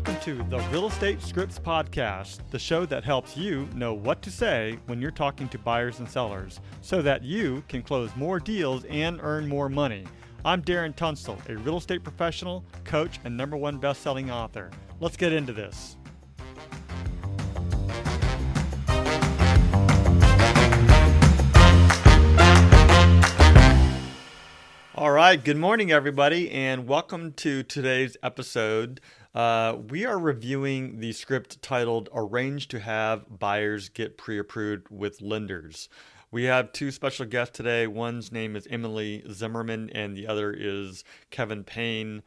Welcome to the Real Estate Scripts Podcast, the show that helps you know what to say when you're talking to buyers and sellers so that you can close more deals and earn more money. I'm Darren Tunstall, a real estate professional, coach, and #1 best-selling author. Let's get into this. All right, good morning, everybody, and welcome to today's episode. We are reviewing the script titled Arrange to Have Buyers Get Pre-Approved with Lenders. We have two special guests today. One's name is Emily Zimmerman, and the other is Kevin Payne,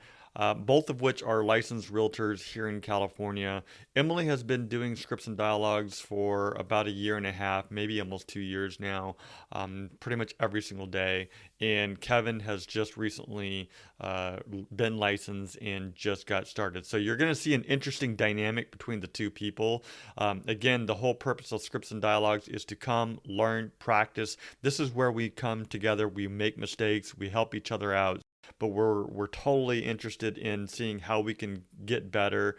both of which are licensed realtors here in California. Emily has been doing scripts and dialogues for about a year and a half, maybe almost 2 years now, pretty much every single day. And Kevin has just recently been licensed and just got started. So you're going to see an interesting dynamic between the two people. Again, the whole purpose of scripts and dialogues is to come, learn, practice. This is where we come together, we make mistakes, we help each other out. But we're totally interested in seeing how we can get better.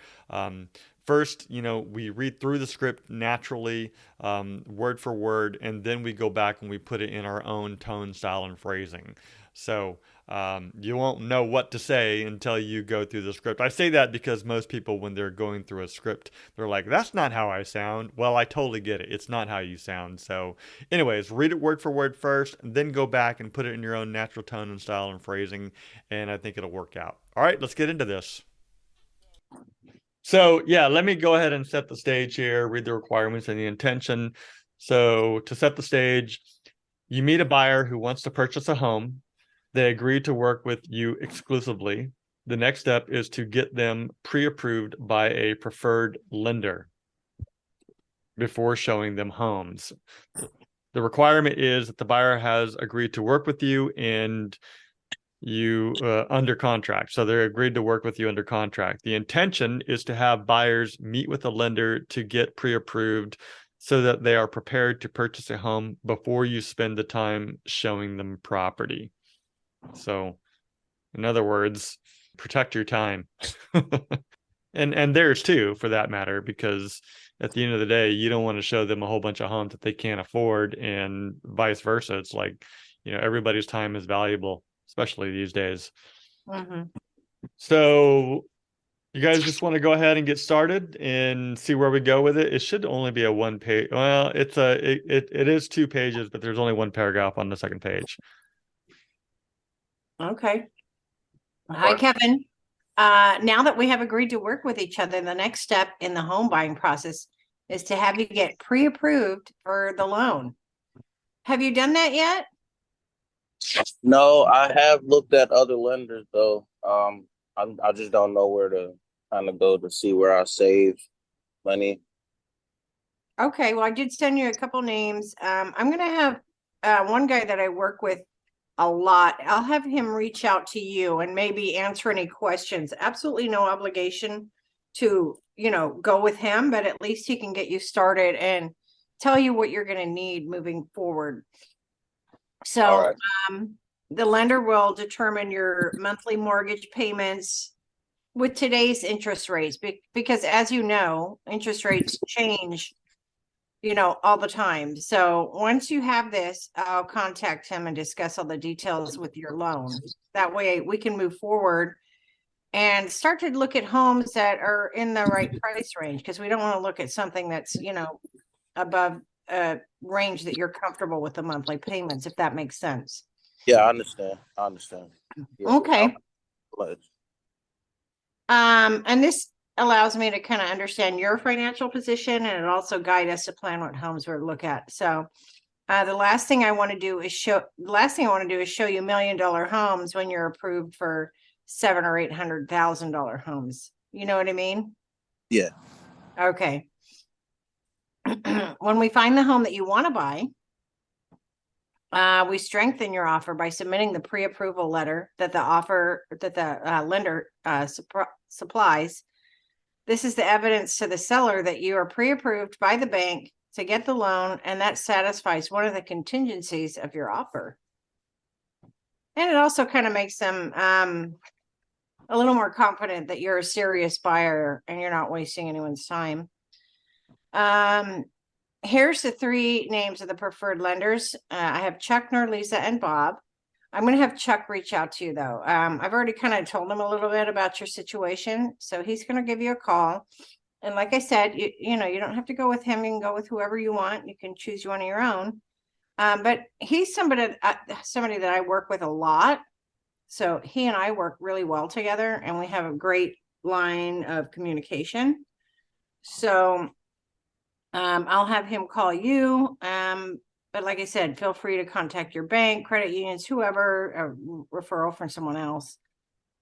First, we read through the script naturally, word for word, and then we go back and we put it in our own tone, style, and phrasing. So you won't know what to say until you go through the script. I say that because most people, when they're going through a script, they're like, that's not how I sound. Well, I totally get it. It's not how you sound. So anyways, read it word for word first, and then go back and put it in your own natural tone and style and phrasing, and I think it'll work out. All right, let's get into this. So yeah, let me go ahead and set the stage here, read the requirements and the intention. So to set the stage, you meet a buyer who wants to purchase a home. They agree to work with you exclusively. The next step is to get them pre-approved by a preferred lender before showing them homes. The requirement is that the buyer has agreed to work with you and you under contract. So they're agreed to work with you under contract. The intention is to have buyers meet with a lender to get pre-approved so that they are prepared to purchase a home before you spend the time showing them property. So in other words, protect your time and theirs too, for that matter, because at the end of the day, you don't want to show them a whole bunch of homes that they can't afford, and vice versa. It's like, everybody's time is valuable, especially these days. Mm-hmm. So you guys just want to go ahead and get started and see where we go with it. It should only be a one page. Well, it is 2 pages, but there's only one paragraph on the second page. Okay. Hi, Kevin. Now that we have agreed to work with each other, the next step in the home buying process is to have you get pre-approved for the loan. Have you done that yet? No, I have looked at other lenders though. I just don't know where to kind of go to see where I save money. Okay, well, I did send you a couple names. I'm going to have one guy that I work with a lot. I'll have him reach out to you and maybe answer any questions. Absolutely no obligation to, go with him, but at least he can get you started and tell you what you're going to need moving forward. So the lender will determine your monthly mortgage payments with today's interest rates, because as you know, interest rates change all the time. So once you have this, I'll contact him and discuss all the details with your loan. That way we can move forward and start to look at homes that are in the right price range, because we don't want to look at something that's, above a range that you're comfortable with the monthly payments, if that makes sense. Yeah, I understand. Yeah. Okay. And this allows me to kind of understand your financial position, and it also guide us to plan what homes we're look at. So the last thing I want to do is show you $1 million homes when you're approved for $700,000 or $800,000 homes. You know what I mean? Yeah. Okay. When we find the home that you want to buy, we strengthen your offer by submitting the pre-approval letter that the lender supplies. This is the evidence to the seller that you are pre-approved by the bank to get the loan, and that satisfies one of the contingencies of your offer. And it also kind of makes them a little more confident that you're a serious buyer and you're not wasting anyone's time. Here's the 3 names of the preferred lenders. I have Chuck, Norlisa, and Bob. I'm going to have Chuck reach out to you though. I've already kind of told him a little bit about your situation, so he's going to give you a call. And like I said, you know, you don't have to go with him. You can go with whoever you want. You can choose one of your own. But he's somebody that I work with a lot. So he and I work really well together, and we have a great line of communication. So I'll have him call you. But like I said, feel free to contact your bank, credit unions, whoever, a referral from someone else.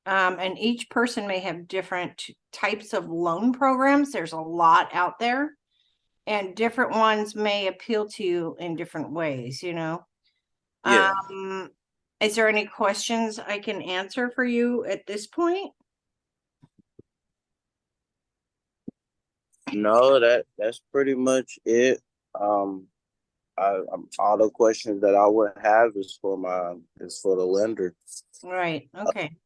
And each person may have different types of loan programs. There's a lot out there, and different ones may appeal to you in different ways, you know. Yeah. Is there any questions I can answer for you at this point? No, that's pretty much it. All the questions that I would have is for the lender. Right. Okay.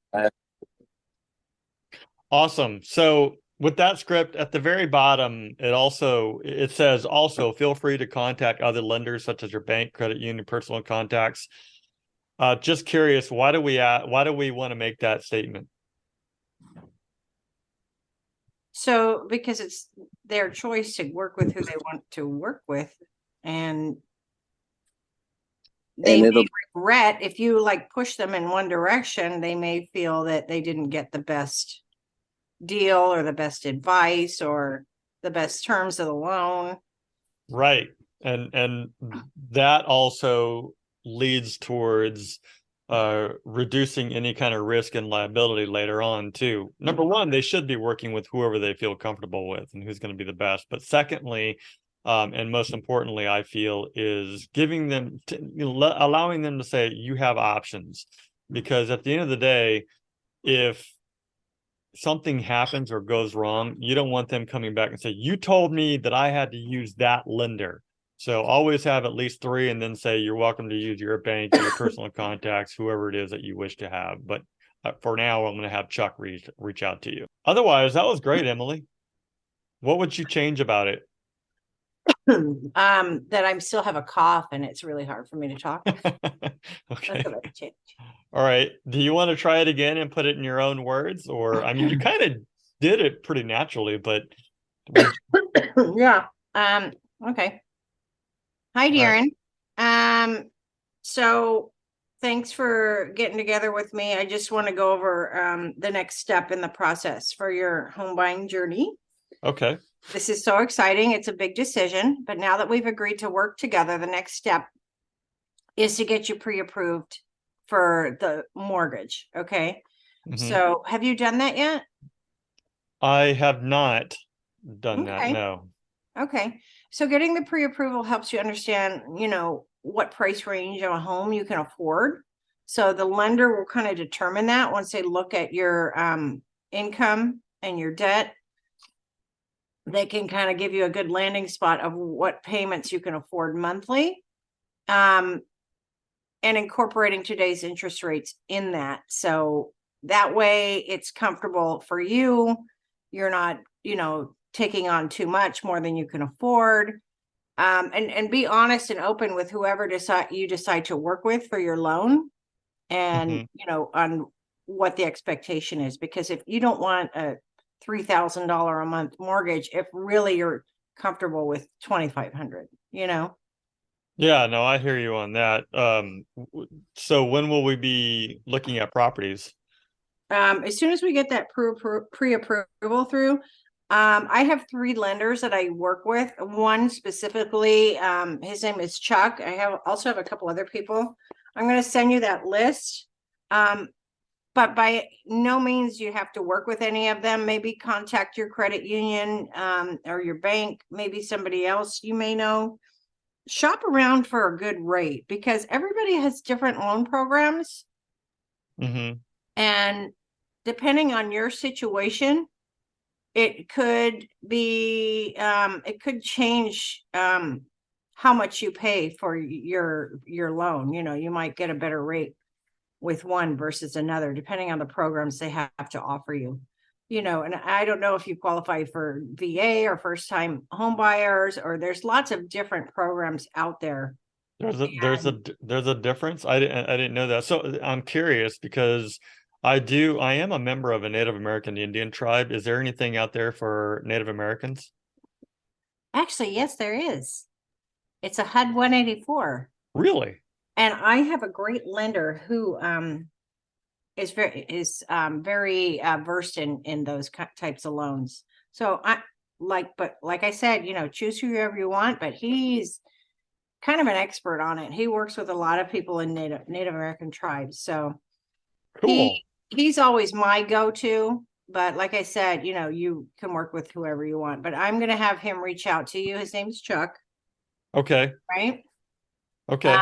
Awesome. So with that script at the very bottom, it says also feel free to contact other lenders such as your bank, credit union, personal contacts. Just curious, why do we want to make that statement? So because it's their choice to work with who they want to work with, and they may regret if you like push them in one direction, they may feel that they didn't get the best deal or the best advice or the best terms of the loan. Right. And that also leads towards reducing any kind of risk and liability later on too. Number one, they should be working with whoever they feel comfortable with and who's going to be the best. But secondly, and most importantly, I feel is giving them, allowing them to say, you have options. Because at the end of the day, if something happens or goes wrong, you don't want them coming back and say, you told me that I had to use that lender. So always have at least 3 and then say, you're welcome to use your bank, your personal contacts, whoever it is that you wish to have. But for now, I'm going to have Chuck reach out to you. Otherwise, that was great, Emily. What would you change about it? That I still have a cough and it's really hard for me to talk. Okay. That's what I change. All right. Do you want to try it again and put it in your own words? Or, I mean, you kind of did it pretty naturally, but. Yeah. Okay. Hi, Darren. Right. So thanks for getting together with me. I just want to go over the next step in the process for your home buying journey. Okay. This is so exciting. It's a big decision, but now that we've agreed to work together, the next step is to get you pre-approved for the mortgage. Okay. Mm-hmm. So have you done that yet? I have not done that. No. Okay. So getting the pre-approval helps you understand, you know, what price range of a home you can afford. So the lender will kind of determine that once they look at your income and your debt. They can kind of give you a good landing spot of what payments you can afford monthly. And incorporating today's interest rates in that. So that way it's comfortable for you. You're not, you know, taking on too much more than you can afford. And be honest and open with whoever you decide to work with for your loan, and you know, on what the expectation is. Because if you don't want a $3,000 a month mortgage, if really you're comfortable with $2,500, you know. Yeah, no, I hear you on that. So when will we be looking at properties? As soon as we get that pre-approval through, I have 3 lenders that I work with. One specifically, his name is Chuck. I also have a couple other people. I'm going to send you that list. But by no means you have to work with any of them. Maybe contact your credit union, or your bank, maybe somebody else you may know. Shop around for a good rate, because everybody has different loan programs. Mm-hmm. And depending on your situation, it could be, it could change how much you pay for your loan. You know, you might get a better rate with one versus another, depending on the programs they have to offer you. You know, and I don't know if you qualify for VA or first time home buyers, or there's lots of different programs out there. There's a difference. I didn't know that. So I'm curious because I am a member of a Native American Indian tribe. Is there anything out there for Native Americans? Actually, yes, there is. It's a HUD 184. Really? And I have a great lender who is very versed in those types of loans. So but like I said, you know, choose whoever you want, but he's kind of an expert on it. He works with a lot of people in Native American tribes. So Cool. he's always my go-to. But like I said, you know, you can work with whoever you want. But I'm going to have him reach out to you. His name's Chuck. Okay. Right. Okay.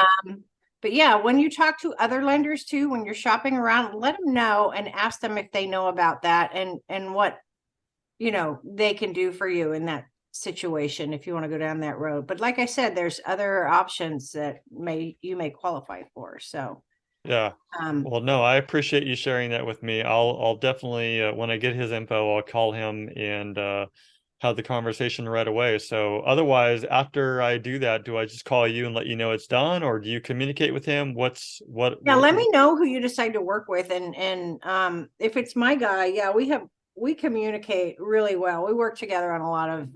But yeah, when you talk to other lenders too, when you're shopping around, let them know and ask them if they know about that and what, you know, they can do for you in that situation if you want to go down that road. But like I said, there's other options that you may qualify for. So Yeah. Well, no, I appreciate you sharing that with me. I'll definitely when I get his info, I'll call him and have the conversation right away. So otherwise, after I do that, do I just call you and let you know it's done, or do you communicate with him? Yeah, let me know who you decide to work with, and if it's my guy, yeah, we communicate really well. We work together on a lot of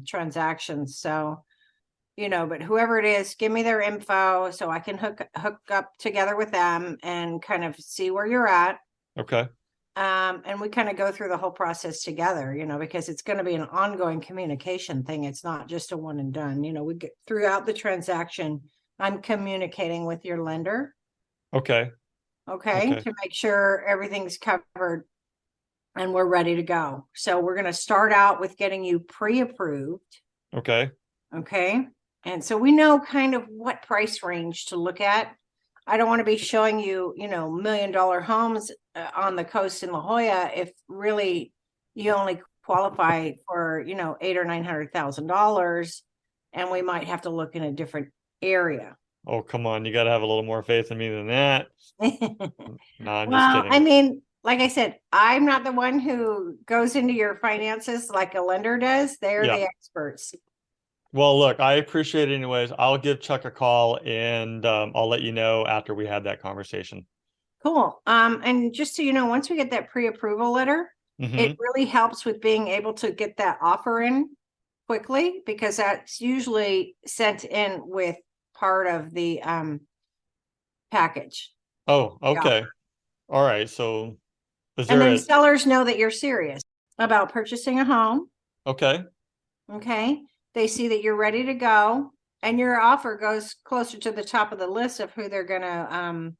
transactions. So, you know, but whoever it is, give me their info so I can hook up together with them and kind of see where you're at. Okay. And we kind of go through the whole process together, you know, because it's going to be an ongoing communication thing. It's not just a one and done. You know, we get throughout the transaction, I'm communicating with your lender. Okay. Okay. To make sure everything's covered and we're ready to go. So we're going to start out with getting you pre-approved. Okay. Okay. And so we know kind of what price range to look at. I don't want to be showing you, you know, $1 million homes on the coast in La Jolla if really you only qualify for, you know, $800,000 or $900,000, and we might have to look in a different area. Oh, come on. You got to have a little more faith in me than that. No, I'm just kidding. I mean, like I said, I'm not the one who goes into your finances like a lender does. They're the experts. Well, look, I appreciate it anyways. I'll give Chuck a call and I'll let you know after we had that conversation. Cool. And just so you know, once we get that pre-approval letter, it really helps with being able to get that offer in quickly, because that's usually sent in with part of the package. Oh, okay. All right. So and then sellers know that you're serious about purchasing a home. Okay. Okay. They see that you're ready to go, and your offer goes closer to the top of the list of who they're going to,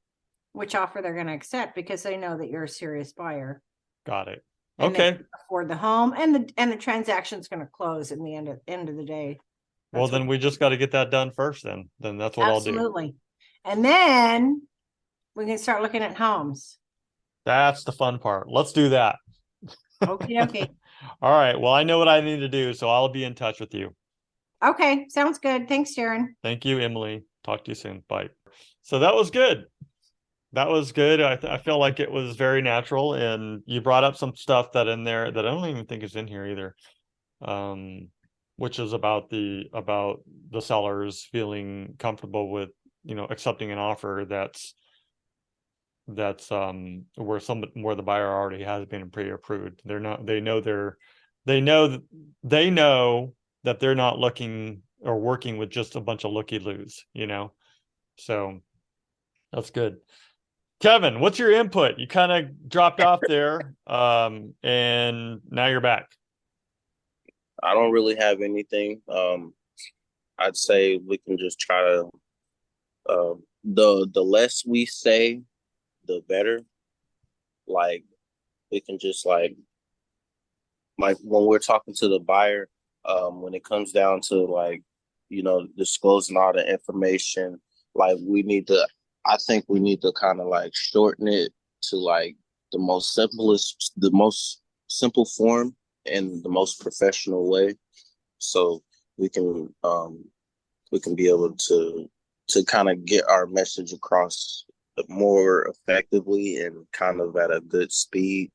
which offer they're going to accept, because they know that you're a serious buyer. Got it. And okay. they can afford the home, and the transaction's going to close in the end of the day. Well, then we just got to get that done first. Then that's what I'll do. Absolutely. And then we can start looking at homes. That's the fun part. Let's do that. Okay. All right. Well, I know what I need to do, so I'll be in touch with you. Okay. Sounds good. Thanks, Darren. Thank you, Emily. Talk to you soon. Bye. So that was good. That was good. I feel like it was very natural, and you brought up some stuff that in there that I don't even think is in here either. Which is about the sellers feeling comfortable with, you know, accepting an offer that's where the buyer already has been pre-approved. They know that they're not looking or working with just a bunch of looky-loos, you know. So that's good. Kevin, what's your input? You kind of dropped off there, and now you're back. I don't really have anything. I'd say we can just try to, the less we say, the better. Like, we can just like when we're talking to the buyer, when it comes down to like, you know, disclosing all the information, like I think we need to kind of like shorten it to like the most simple form and the most professional way, so we can be able to kind of get our message across more effectively and kind of at a good speed.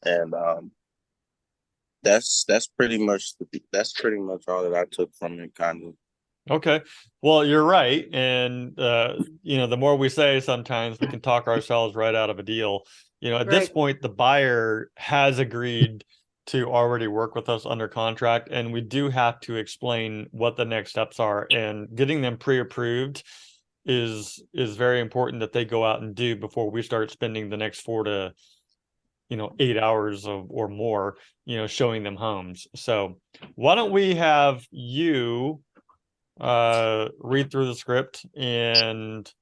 And that's pretty much all that I took from it, kind of. Okay. Well, you're right. And the more we say, sometimes we can talk ourselves right out of a deal. At this Right. point, the buyer has agreed to already work with us under contract, and we do have to explain what the next steps are. And getting them pre-approved is very important that they go out and do before we start spending the next 8 hours or more, showing them homes. So why don't we have you read through the script, and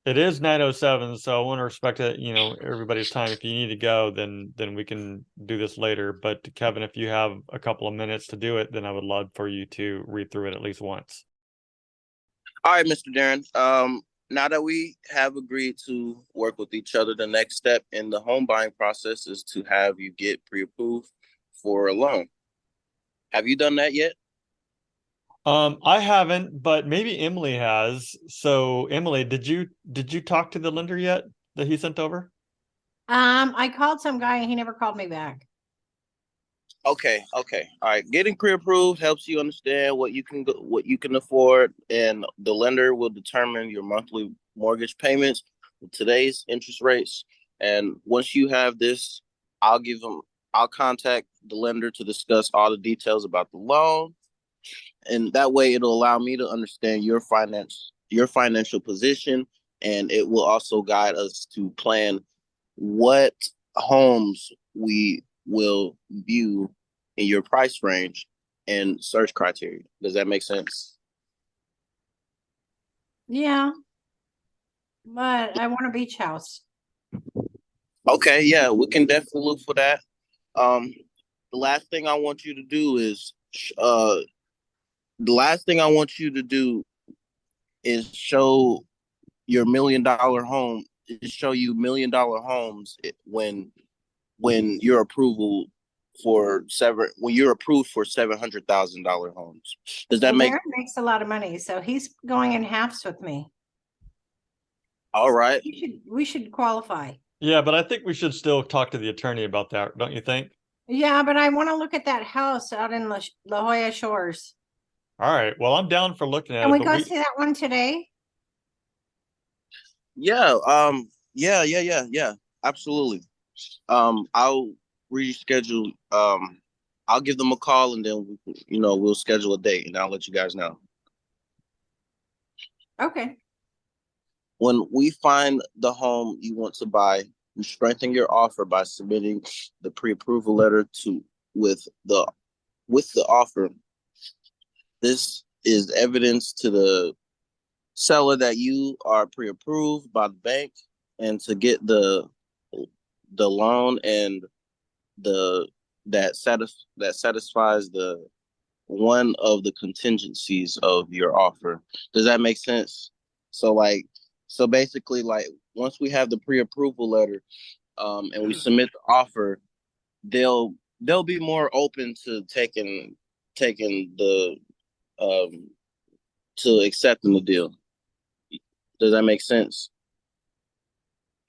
it is 9:07, so I want to respect it, everybody's time. If you need to go, then we can do this later. But Kevin, if you have a couple of minutes to do it, then I would love for you to read through it at least once. All right, Mr. Darren. Now that we have agreed to work with each other, the next step in the home buying process is to have you get pre-approved for a loan. Have you done that yet? I haven't, but maybe Emily has. So Emily, did you talk to the lender yet that he sent over? I called some guy and he never called me back. Okay. All right. Getting pre-approved helps you understand what you can afford, and the lender will determine your monthly mortgage payments with today's interest rates. And once you have this, I'll contact the lender to discuss all the details about the loan, and that way it'll allow me to understand your financial position, and it will also guide us to plan what homes we will view in your price range and search criteria. Does that make sense? Yeah, but I want a beach house. Okay, yeah, we can definitely look for that. Um, the last thing I want you to do is the last thing I want you to do is your $1 million home show you $1 million homes when you're approval when you're approved for $700,000 homes. Does that Well, make Darren makes a lot of money, so he's going in halves with me. all right? We should qualify. Yeah, but I think we should still talk to the attorney about that, don't you think? Yeah, but I want to look at that house out in La Jolla Shores. All right. Well, I'm down for looking at Can it, we but go see that one today? Yeah, yeah. Absolutely. I'll reschedule. I'll give them a call, and then we'll schedule a date, and I'll let you guys know. Okay. When we find the home you want to buy, you strengthen your offer by submitting the pre-approval letter with the offer. This is evidence to the seller that you are pre-approved by the bank, and to get the loan and that satisfies the one of the contingencies of your offer. Does that make sense? So basically, like, once we have the pre-approval letter, and we submit the offer, they'll be more open to taking the to accepting the deal. Does that make sense?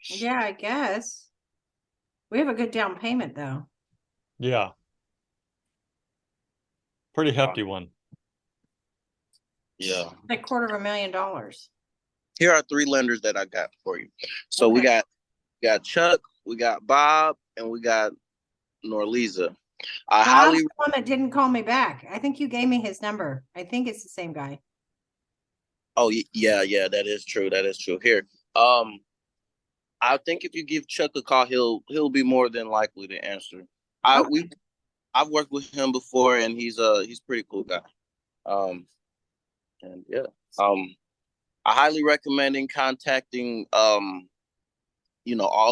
Yeah, I guess. We have a good down payment though. yeah, pretty hefty one. Yeah. Like $250,000. Here are 3 lenders that I got for you. So we Okay. got Chuck, we got Bob, and we got Norliza. Bob's the one that didn't call me back. I think you gave me his number. I think it's the same guy. Oh yeah, that is true. Here, I think if you give Chuck a call, he'll be more than likely to answer. Okay. I've worked with him before, and he's pretty cool guy. And yeah, I highly recommend contacting all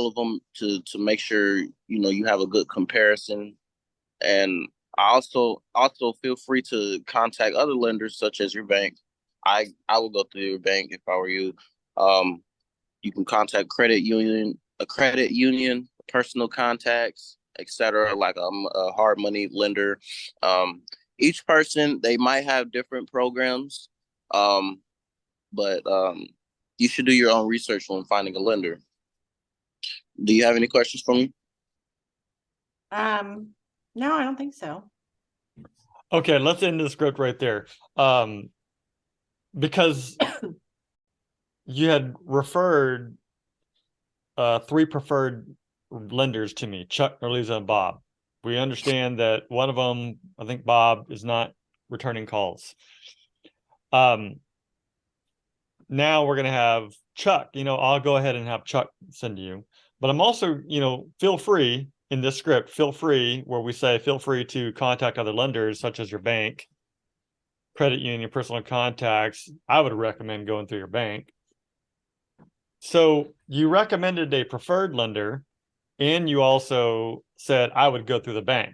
of them to make sure you have a good comparison. And I also feel free to contact other lenders such as your bank. I would go through your bank if I were you. You can contact a credit union, personal contacts, etc. Like a hard money lender. Each person, they might have different programs, but you should do your own research when finding a lender. Do you have any questions for me? No, I don't think so. Okay, let's end the script right there. Because you had referred three preferred lenders to me, Chuck, Lisa, and Bob. We understand that one of them, I think Bob, is not returning calls. Now we're going to have Chuck. I'll go ahead and have Chuck send to you. But I'm also, feel free in this script, feel free to contact other lenders such as your bank, credit union, personal contacts. I would recommend going through your bank. So you recommended a preferred lender, and you also said I would go through the bank.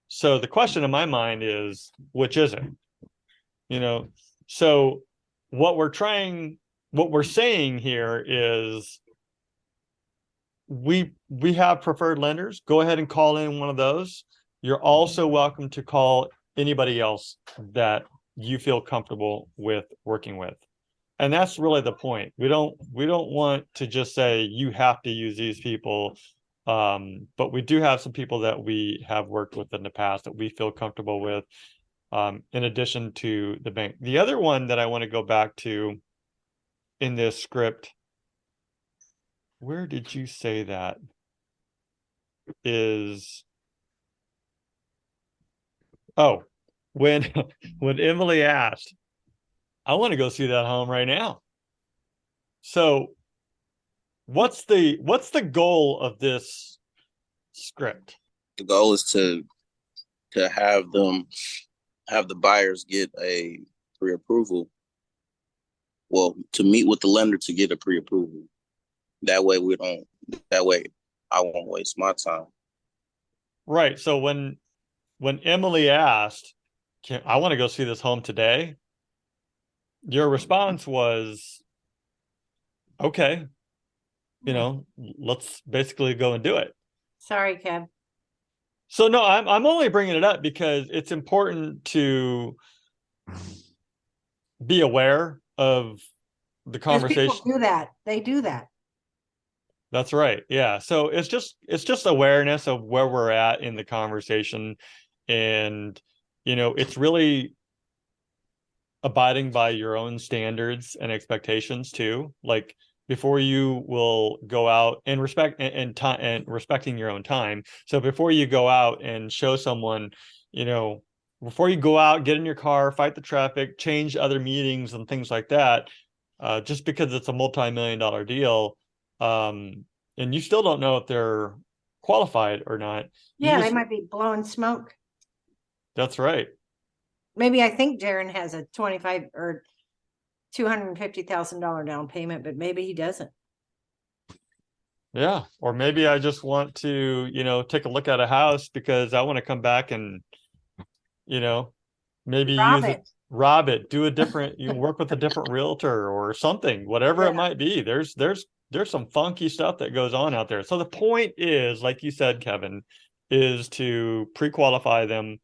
So the question in my mind is, which is it? So what we're saying here is we have preferred lenders. Go ahead and call in one of those. You're also welcome to call anybody else that you feel comfortable with working with. And that's really the point. We don't want to just say you have to use these people. But we do have some people that we have worked with in the past that we feel comfortable with, in addition to the bank. The other one that I want to go back to in this script, where did you say that is? Oh, when Emily asked, I want to go see that home right now. So what's the goal of this script? The goal is to have the buyers get a pre-approval. Well, to meet with the lender to get a pre-approval. That way I won't waste my time. Right. So when Emily asked, I want to go see this home today, your response was, okay, let's basically go and do it. Sorry, Kev. So no, I'm only bringing it up because it's important to be aware of the conversation. People do that. They do that. That's right. Yeah. So it's just awareness of where we're at in the conversation. And, it's really abiding by your own standards and expectations too. Like before you will go out and respecting your own time. So before you go out and show someone, before you go out, get in your car, fight the traffic, change other meetings and things like that, just because it's a multi-million-dollar deal, and you still don't know if they're qualified or not. Yeah, they might be blowing smoke. That's right. Maybe I think Darren has a $25,000 or $250,000 down payment, but maybe he doesn't. Yeah. Or maybe I just want to, take a look at a house because I want to come back and, maybe rob it, do a different, work with a different realtor or something, whatever it might be. There's some funky stuff that goes on out there. So the point is, like you said, Kevin, is to pre-qualify them.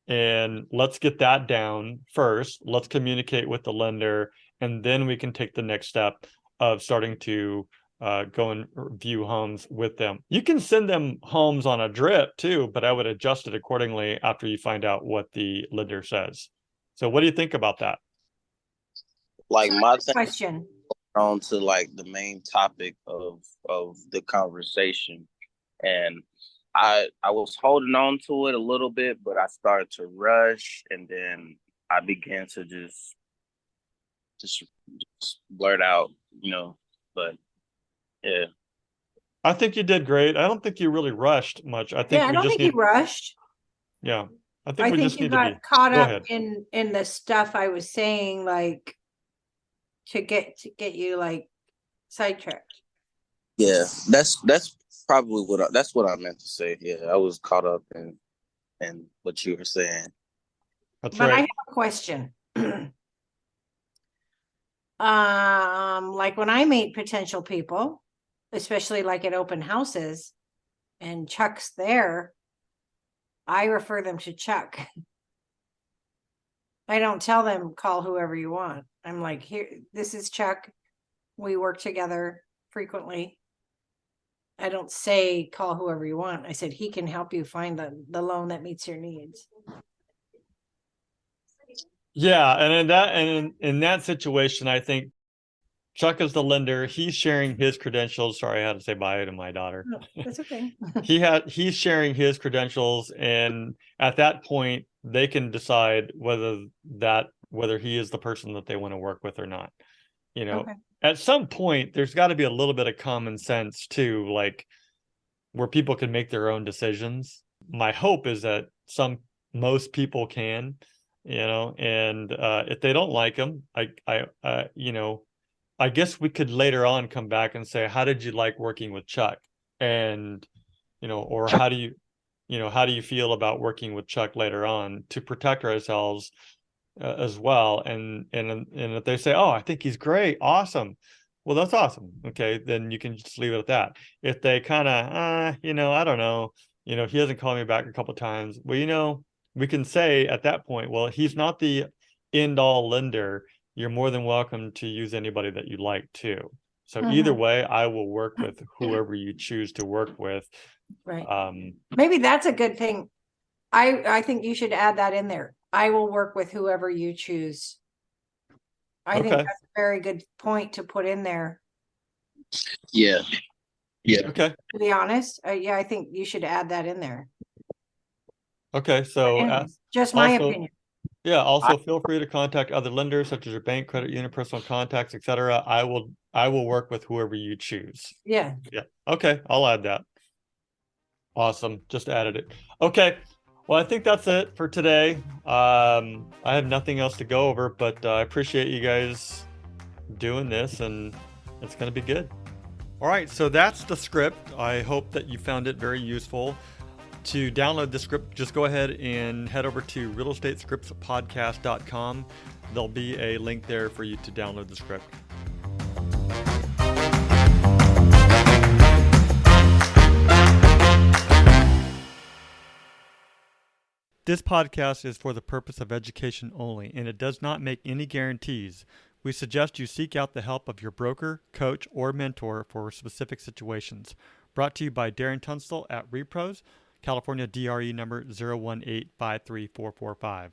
And let's get that down first. Let's communicate with the lender, and then we can take the next step of starting to go and view homes with them. You can send them homes on a drip too, but I would adjust it accordingly after you find out what the lender says. So what do you think about that? Like my question on to like the main topic of the conversation, and I was holding on to it a little bit, but I started to rush, and then I began to just blurt out, but yeah. I think you did great. I don't think you really rushed much. I think I don't think you rushed. Yeah. I think you got caught up in the stuff I was saying, like to get you like sidetracked. Yeah, that's probably that's what I meant to say. Yeah, I was caught up in what you were saying. That's right. I have a question. Like when I meet potential people, especially like at open houses, and Chuck's there, I refer them to Chuck. I don't tell them call whoever you want. I'm like, here, this is Chuck. We work together frequently. I don't say call whoever you want. I said he can help you find the loan that meets your needs. Yeah, and in that situation, I think Chuck is the lender. He's sharing his credentials. Sorry, I had to say bye to my daughter. No, that's okay. He's sharing his credentials, and at that point, they can decide whether he is the person that they want to work with or not. You know, Okay. at some point, there's got to be a little bit of common sense too, like where people can make their own decisions. My hope is that most people can, and if they don't like them, I guess we could later on come back and say, how did you like working with Chuck? And, or how do you feel about working with Chuck later on to protect ourselves as well? And if they say, oh, I think he's great, awesome. Well, that's awesome. Okay, then you can just leave it at that. If they kind of, I don't know, he hasn't called me back a couple of times. Well, we can say at that point, well, he's not the end all lender. You're more than welcome to use anybody that you like too. So either way, I will work with whoever you choose to work with. Right. Maybe that's a good thing. I think you should add that in there. I will work with whoever you choose. I think Okay. that's a very good point to put in there. Yeah. Okay. To be honest, I think you should add that in there. Okay. So Anyways, just my opinion. Yeah. Also, feel free to contact other lenders such as your bank, credit union, personal contacts, etc. I will work with whoever you choose. Yeah. Yeah. Okay. I'll add that. Awesome. Just added it. Okay. Well, I think that's it for today. I have nothing else to go over, but I appreciate you guys doing this, and it's going to be good. All right. So that's the script. I hope that you found it very useful. To download the script, just go ahead and head over to realestatescriptspodcast.com. There'll be a link there for you to download the script. This podcast is for the purpose of education only, and it does not make any guarantees. We suggest you seek out the help of your broker, coach, or mentor for specific situations. Brought to you by Darren Tunstall at Repros, California DRE number 018534445.